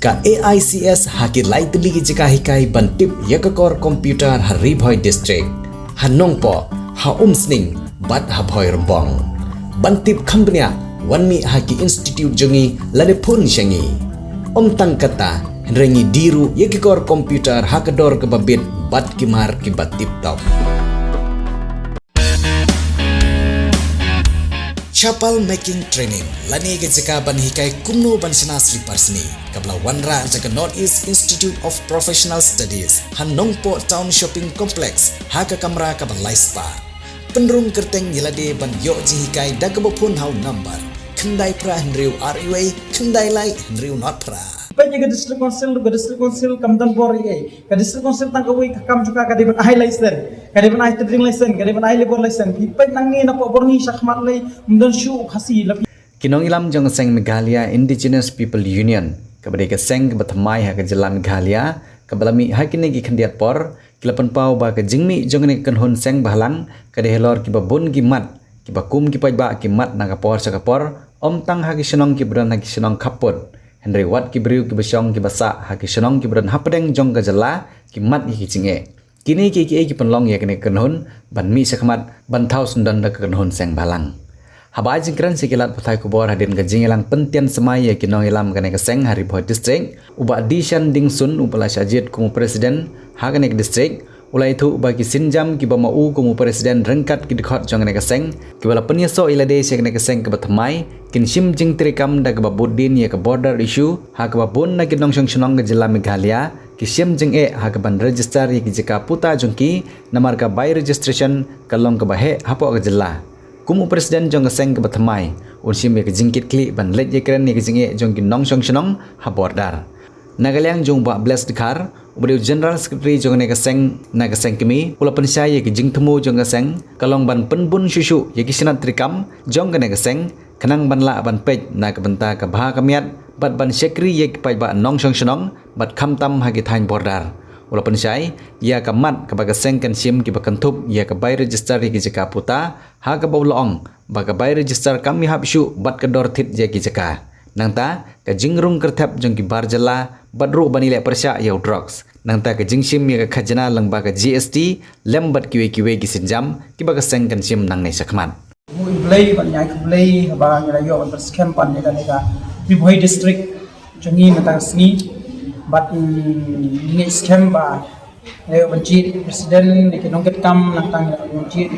ka AICS haki lai tili jika hikai bantip yakakor komputer Haribhoi district hanongpo ha umsning bat habhoi rembong bantip kambnya wanmi haki institute jongi lade pun syangi tang kata rengi diru yakakor komputer hakador kebabit bat kimar kibat tip top. Chapel making training lani ke jika ban hikai kumno ban sana slipper sni kabla wanra jaga North East Institute of Professional Studies Hanongpo Town Shopping Complex haka kamera ka ban laispa penrung kerteng yelade ban yo ji hikai dagabopun hau number kendai pra hendriu RUA kendai lai hendriu not pra Banyak district council kamdan bor ke district council tang kawai kam juga ka diban ai license ka diban ai trading license ka diban ai labor license pipai nangi na po borni syakmat lai mdon shu khasi lapi kinong ilam jong seng Meghalaya Indigenous People Union kabade ke seng ke batmai ha ke jalan Meghalaya kabalami hakine gi khandiat por kilapan pau ba ke jingmi jong ne kanhon seng bahlang ka de helor ki babun gi mat ki bakum ki pajba ki mat na ka por sa ka por tang ha ki senong ki bran ha ki senong kaput Henry Wat ki beriu ki basyong ki basa ha ki senong ki bran hapdeng jong gajala ki mat ki cinge kini ki penlong ya kene kenhun ban mi sakmat ban thau sundan da kenhun seng balang haba jingkran sikilat pathai kubor hadin ka jingelang pentian semai ya kinong ilam kene ka seng Haribhoi district uba dishan dingsun upala syajit kumu presiden ha kene district ulai thu bagi sinjam ki bamau kumu presiden rengkat ki dikhot jong kene ka seng ki bala penyeso ilade se kene ka seng ka batmai kin sim jing trikam da ka babudin ya ka border issue ha ka babun na kinong song ka jila Meghalaya ki sim jing ha ka ban register ya ki jika puta jongki namar ka by registration kalong ka bahe hapo ka jila kumu presiden jong ka seng ka batmai unsim ya ka jingkit kli ban let ya kren ya ki jing jong ki nong song ha border Nagalyang jong ba blessed dikhar ubadiu general secretary jong ne ka seng na ka seng kimi ula pensaya ki jing temu jong ka seng kalong ban penbun susu ya ki sinat trikam jong ka ne ka seng kanang ban la ban pej na ka benta ka bha kamiat bat ban sekri ya ki pai ba nong song bat khamtam ha ki thain border ula pensai ya ka mat ka ba ka seng kan sim ki ba kantup ya ka by register ya ki jaka puta ha ka baulong ba ka by register kami hapshu bat ka dor thit ya ki jaka nangta ka jingrung kerthap jong ki barjala badru banile persya ya drugs nangta ka jingsim ya ka khajana langba ka GST lembat kiwe ki sinjam ki ba ka seng kan sim nang nei sakman mu iblay ban nyai kublay ba ngira yo ban scam pan ne ka Haribhoi district jongi mata sni bat ni scam ba ayo banjit presiden ke nongket kam nang banjit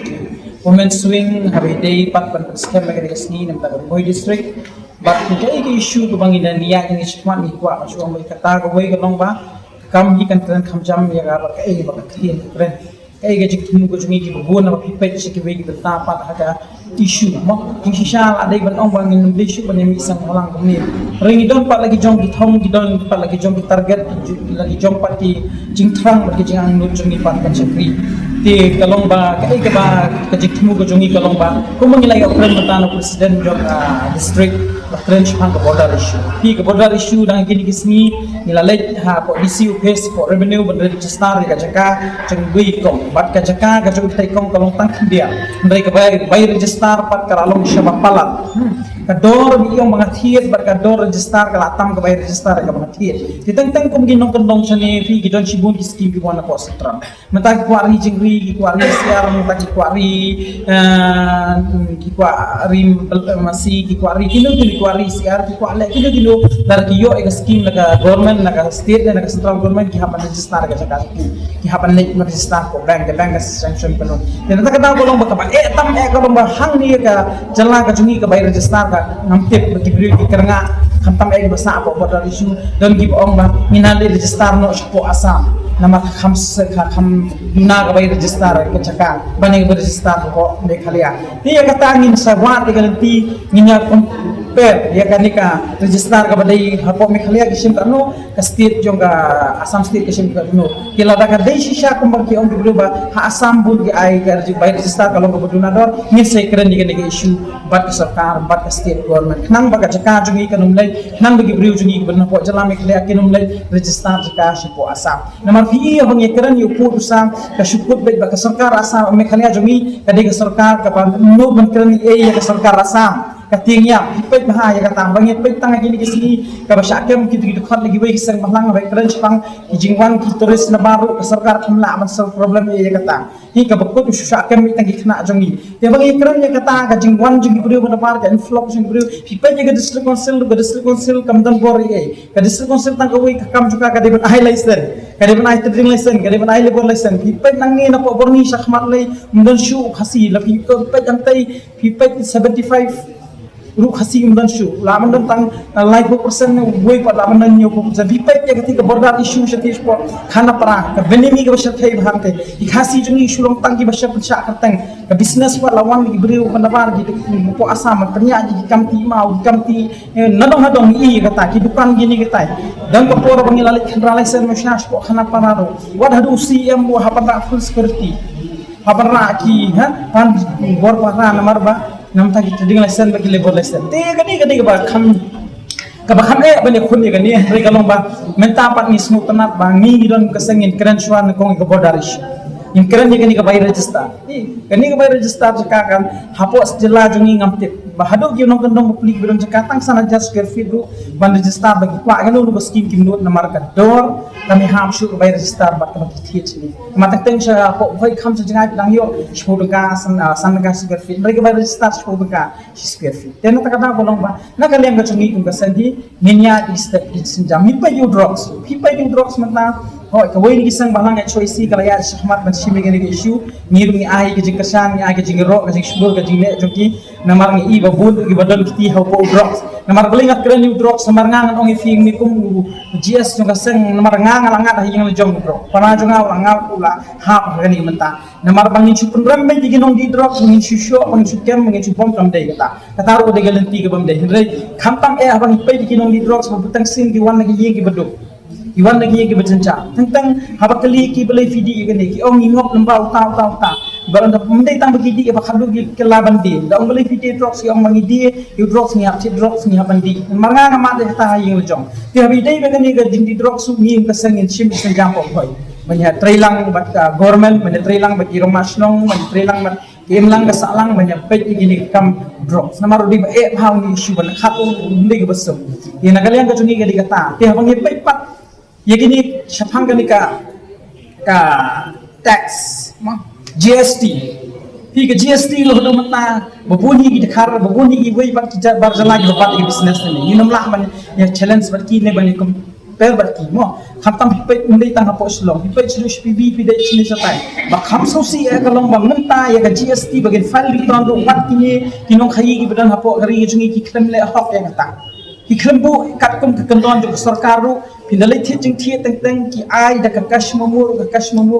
women swing habe day pat ban scam lagi ke sni nang Haribhoi district but kai ke issue ko bangin niya ni shman ni kwa so mo kata ko way kalong ba kam hi kan tren kham jam ya ga ba kai ba kien tren kai ke jik tumu ko jungi ki bo na pipe se ke way ki ta pat ha issue mo ki shisha adai ban ong bangin ni issue ban mi sang halang ko ni ring don pat lagi jong ki thong ki don pat lagi jong ki target lagi jong pat ki jing thrang ki jing ang nu jungi pat kan chakri ti kalong ba kai ke ba ke jik tumu ko jungi kalong ba ko mangilai opren batano presiden jong district trench hang border issue hi border issue dang gini kisni nilalej ha po DCU face po revenue ban register ka jaka chengwi kong bat ka jaka ka jong tai kong kalong tang dia ndai ka bay register pat karalong siya palat ka dor mi yung mga thiet bat ka dor register ka latam ka bay register ka mga thiet titang kum ginong kondong siya ni fi gidon sibun ki scheme ko na po sitra matag ko ari jingwi ki ko ari siar matag ko ari masih ki ko ari kino kuari siar ki kuale kilo kilo dar ki yo ek scheme naga government naga state naga central government ki hapan register ka jaka ki hapan net register ko bank sanction penon dan ta kata bolong ba ka tam kolong ba hang ni ka jala ka jungi ka bay register ka ngampit ki bri ki karanga khantam ek basa apa border issue dan ki ong ba minali register no po asam nama kham na ka bay register ka jaka bani register ko Meghalaya ni ka tangin sa wat ka ti niya per ya kanika register ka badai hapo Meghalaya kisim kanu ka state jong ka Assam state kisim kanu kila da ka dai shisha kumbang ki ong dibuba ha Assam bud gi ai ka by register ka long boduna dor ni se kren ni ka issue bat sarkar bat state government nang baga jaka jungi kanum lai nang bagi briu jungi ban po jala Meghalaya kinum lai register jaka sipo Assam namar fi hong ye kren yu pu usam ka shukut bet ba ka sarkar Assam Meghalaya jungi ka de ka sarkar ka no ban kren e ya ka sarkar Assam katingnya pipet bahaya kata bangit pipet tang gini ke sini ka basyakem gitu khot lagi we hisang mahlang baik keren sepang kijingwan ki turis na baru ke sarkar kamla man sol problem ya kata hi ka bakut syakem tang kena jongi te bangi keren ya kata ka jingwan jingi brio pada par ka influx jingi brio pipet ya district council kamdan bor ye ka district council tang ka we ka kam juga ka de ai license ka de ai trading license ka de ai labor license pipet nang ni na po borni sakhmat lay mundan shu khasi la pipet jang tai pipet 75 ru khasi mundan shu laman dan tang live person boy pa laman dan nyo ko pipet ya ketika border issue setiap sport khana para ka benemi ka basha thai bhang te ki khasi jungi shulong tang ki basha pcha katang ka business wa lawan ki brio pandabar gitu po asam ternya ji kamti mau kamti nadong i kata ki dukan gini kita dan ko pora bangi lalit generalizer masya sport khana para ro wad hadu cm wa hapara full security hapara ki pan bor para namar ba nam ta ki trading license ba ki labor license te gani ba kham ka ba kham bane khun ni gani re kalong ba menta pat ni smooth tanat ba ngi don ka sangin kran shwan ko ko bordarish in kran ni gani ka bay register gani ka bay register ka kan hapo jela jungi ngamte ba hado gi non kandong public bidon jakatang sana just square feet ru ban register bagi kwa gano no skim kim not namar ka dor kami ham shu ka bay register ba ka thi chini matang teng sha ko phai kham sa jangai dang yo shpod ka san ka square feet mereka bay register shpod ka square feet tena ta kata bolong ba na kalian ka chungi kum ka sandi ninya is the sinjam hipa you drugs matna hoi ka wei ni sang balang ai choice kala ya shahmat ban shime gani ke issue ngir ni ai ke jingkasan ni ai ke jingro ke jingshbur ke jingle joki namar ni i babun ki badan kiti ha po drugs namar beling ak kren ni drugs namar ngang ong fing ni kum gs jong ka sang namar ngang langat hi yang jong bro pana jong langal pula ha gani menta namar bangin chu punram me di ginong di drugs ngin shisho bangin chu kem ngin chu bom kam dei kata ro de galanti ke bam dei rei khampam abang pe di ginong di drugs butang sin di wan lagi ye ki beduk iwan lagi ke berjenca tentang apa kali ki beli video gini ki ong ingop lembau tau barang dah mendai tang bagi dia apa khalu ki kelaban dia dah ong beli video drugs ki ong mangi dia you drugs ni apti drugs ni hapan di marga ngama de ta yung jong ti habi dai begani ga ding di drugs ni ka sangin sim senjam pok hoy banyak trailang bat government banyak trailang bagi romasnong banyak trailang bat kim lang ka salang banyak pet gini kam drugs namaro di ba e hau ni issue ban khatu mendai ga besem ye nagalian ka chungi ga di kata ti habang ye pet pat ये किनी शफांग का tax GST ठीक है GST लो तो मतलब बबूनी की दिखार बबूनी की वही बार जला की बात की बिजनेस में ये नमला बने ये चैलेंज बरकी ने बने कम पैर बरकी मो हम तम पे उन्हें तंग पोस्ट लो पे चलो SPB पे दे चीज़ चलता है बाखम सोसी है कलम बंगता ये का GST बगैर फाइल रिटर्न रो बात की नों खाई की बदन हपो करी ये चुंगी की क्लेम ले हक ये कता की claim bu kat kum kekentuan jo sarkar ru pindalai thing teng ki ai da kash mamur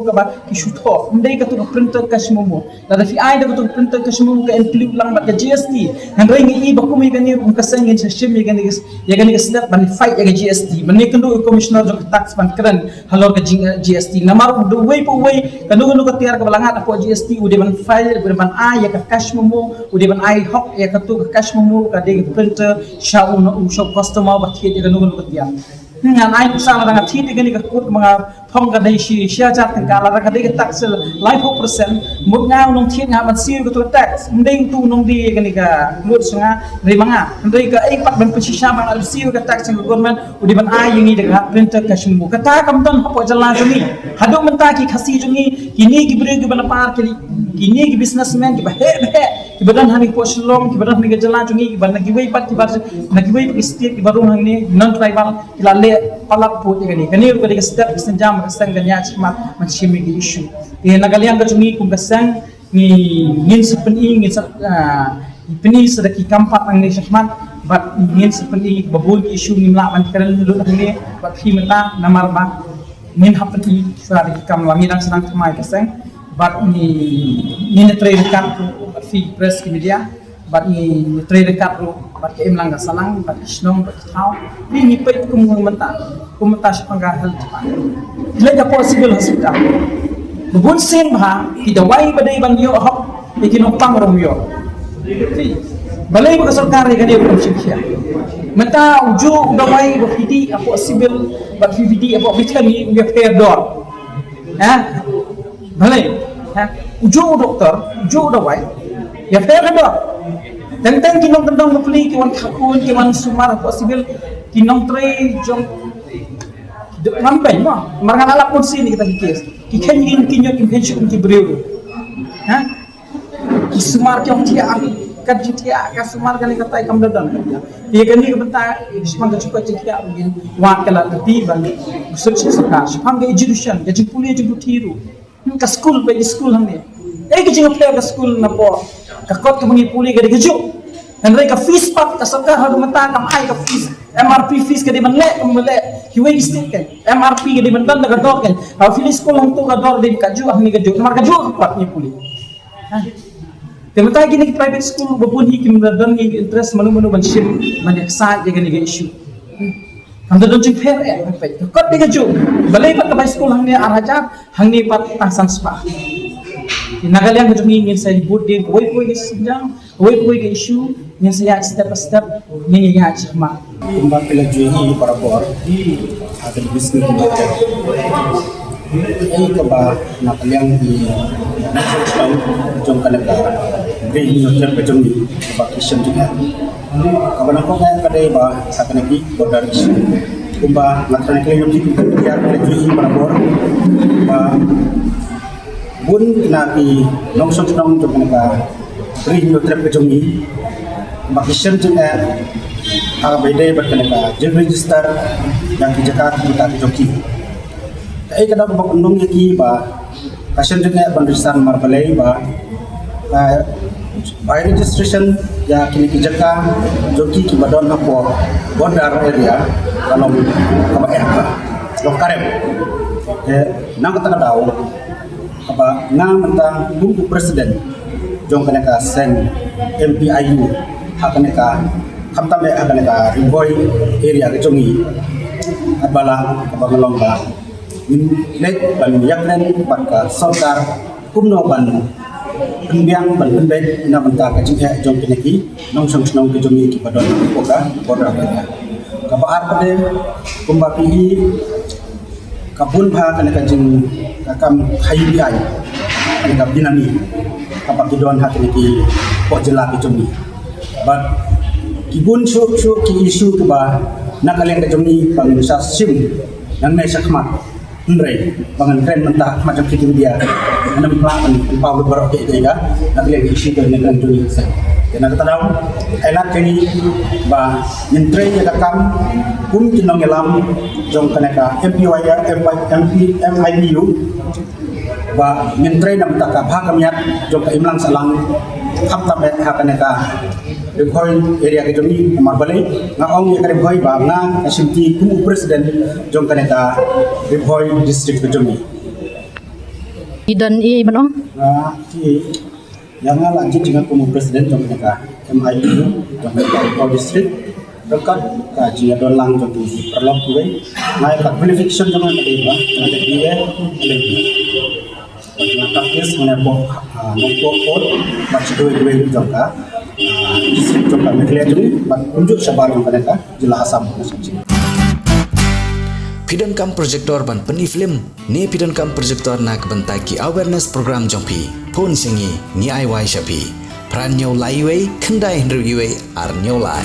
ka ba ki shutho ndai ka tu printer kash mamur da fi ai da tu printer kash mamur ka include lang ba ka GST han ring i ba kum ga ni ka sang in system ya ga ni snap ban fight ya ga GST ban ni kendu commissioner jo tax ban kran halor ka GST namar do way po way kanu ka tiar ka balangat apo GST ude ban file ban ai ya ka cash mamur ude ban ai hok ya ka tu cash mamur ka de printer sha shop customer ba thi ga nu ka tiar ngan ai pusala dengan thi de ka kut mga phong ka dai shi sia chat ka la ka de ka tax life 4% mut ngau nong thi nga ban siu ka tu tax mending tu nong di ka ni ka lut sunga ri manga ndai ka ai pat ban pusisha bang al siu ka tax ng government udi ban ai yingi de ka printer ka shumbu ka ta kam don hapo jalla juni hadu menta ki khasi juni kini ki bre ki ban par kini ki businessman ki ba he ki badan hani poslong ki badan ni ka jalla juni ki ban ki wei pat ki bar na ki wei ki state ki baru hang ni non tribal ki la le palak po ni kani ko de step senjam sang ganya chmat man shimi gi issue ye nagalian ka chungi kum kasang ni ngin sepen ngin sa peni sedaki kampat ang ni chmat bat ngin sepen babul issue ni la man keren lu ni bat fi mata namar ba ngin hapati sari kam wangi dan senang mai kasang bat ni netre kan fi press ki media bat ni netre dekat ru bat ke imlang ga salang bat isnong bat thau ni pe kumenta sepangga hal cepat leja possible hospital bubun sen bha ki dawai badai ban yo hok ikino pang rom yo balai ba sarkar ga dia belum sikia menta uju dawai ba fidi apo sibil ba fidi apo bitani ya fair door balai uju doktor uju dawai ya fair door Tentang kinong kendong mapli kiwan kakun kiwan sumar possible kinong tray jong ngampay mo marang alap pun sini kita kikis kiken yin kinyo kimken shukun ki brio ha ki sumar kyong tia kan tia ka sumar kali kata kam dadan ye kan ni benta shpang ka chukwa tia ugin wa kala ti bang usuk sarkar shpang ga education ga jipuli jibutiru ka school ba school hamne ki jinga player ka school na po ka kot ka mangi puli ga gejo Henry ka fees pat ka sarkar ha mata kam ai ka fees MRP fees ka di man le hiway state kan MRP ka di man dan ka dor kan ha fili school hang to ka dor din ka ju ang ni ka ju mar ka ju pat ni puli ha temata gini private school bapun hi kim dan ni interest manu ban shim man excited ga ni issue हम तो जोंचिंग फेर है पे कत दिगा जो भले pat ka school hang ni araja hang ni pat tasan spa Nagalang ko jumi ngin sa board din koy ke sinjang koy ke issue ngin sa step by step ngin ya chima kumba pela juhi para bor ada bisnis di ai ka ba na kalyang di national jong kanaga green nurture pe jumi ba kishan juga kabana ko kaya kadai ba sa kanaki border kumba natran kali yung dia pela juhi para bor ba bun nabi longsong nong jong kanaga green nurture pe jumi ba kishan juga beda berkenaan jeng register yang di Jakarta kita joki. Kadang bak undung yaki ba kasih juga bandrisan marbalai ba by registration ya kini di Jakarta joki ki badon apo border area kalau kaba apa lokarem nang kata daw kaba nang mentang bumbu presiden jong kanaka sen MPIU hakanaka kamta me akan ka rimboy area ke jongi abala ka bangalong ba min let ban yaknen pan ka sarkar kumno ban pembiang ban pembe na banta ka jinghe jong pineki nong song snong ke jongi ki padon ko ka border area ka baar pade kumba pi kabun bha kan ka jing kam hayi ai kan ka binani ka pakidon hat ki ko jela ke jongi but Ibun syuk ki isu ke ba nakaleng ka jomni bang sa sim nang nay sakmat ndrei bangan kren mentah macam kitu dia anam plan pau berok ke dia nakaleng isu ke nang jomni sa kena kata daw elat kini ba mentrei ya kam kum kinong elam jong kanaka MPIU ba mentrei nam ta ka bhakamyat jong ka imlang salang khap ta be hakanaka Deploy area ke jomni marbale ngaong ya kare boy ba nga asimti kumu presiden jong kaneta deploy district ke jomni idan i manong ki yang lanjut dengan kumu presiden jong kaneta MIU jong kaneta district dekat ka jia dolang jong di perlok kuwe ngai ka benefiction jong kaneta ba kaneta diwe lebih na takis menepo pot macam jong ka Jom kami kelihatan ini, unjuk sabar yang mereka jelas asam. Pidon kam projector ban peni film ni pidon kam projector nak bentaki awareness program jompi pon singi ni ai wai shapi pran nyau lai wei kendai hendru yue ar nyau lai